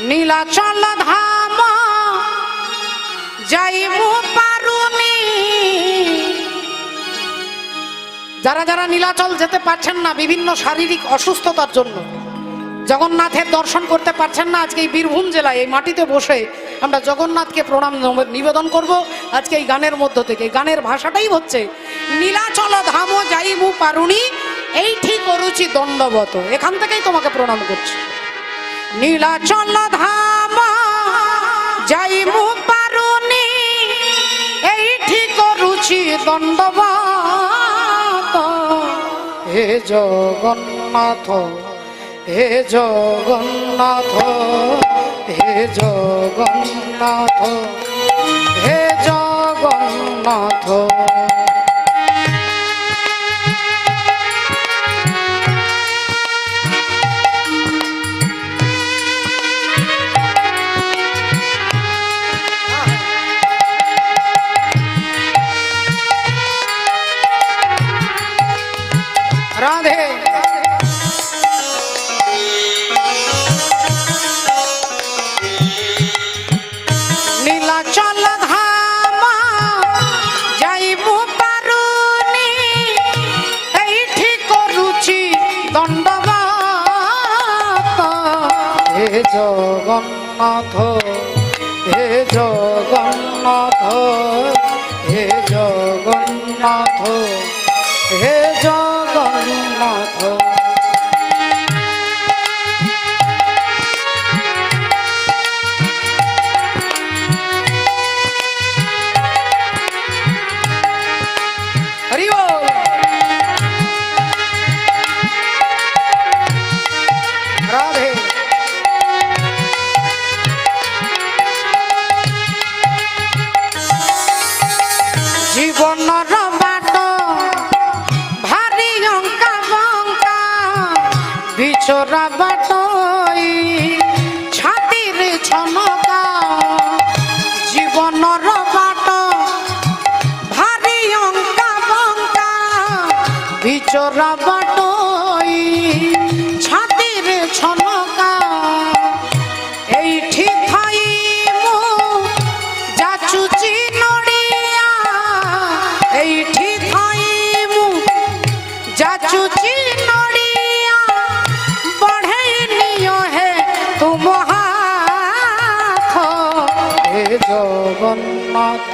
নীলাচল ধাম যাইবু পারুনি। যারা যারা নীলাচল যেতে পারছেন না বিভিন্ন শারীরিক অসুস্থতার জন্য, জগন্নাথের দর্শন করতে পারছেন না, আজকে এই বীরভূম জেলায় এই মাটিতে বসে আমরা জগন্নাথকে প্রণাম নিবেদন করব আজকে এই গানের মধ্য থেকে। গানের ভাষাটাই হচ্ছে নীলাচল ধাম যাইবু পারুনি এইটি করুচি দণ্ডবত। এখান থেকেই তোমাকে প্রণাম করছি। নীলাচল ধাম যাইবু পারুনি এইটি করুচি দণ্ডবত। হে জগন্নাথ হে জগন্নাথ হে জগন্নাথ হে জগন্নাথ। রাধে নীলাচল ধাম যাইবু পারুনি এইটি করুচি দণ্ডবত। হে জগন্নাথ হে জগন্নাথ হে জগন্নাথ হে জগন্নাথ। হরি বল। রাধে জীবনর বাট ভারি অঙ্কা বঙ্কা বিচরা বাট ছাতির ছনকা। জীবনর বাট ভারি অঙ্কা বঙ্কা বিচরা বাট ছাতির ছনকা। এইটি থাই মু যাচুচি নড়িয়া এইটি থাই মু যাচুচি নড়িয়া বঢ়াই নিও হে তুম হাত। হে জগন্নাথ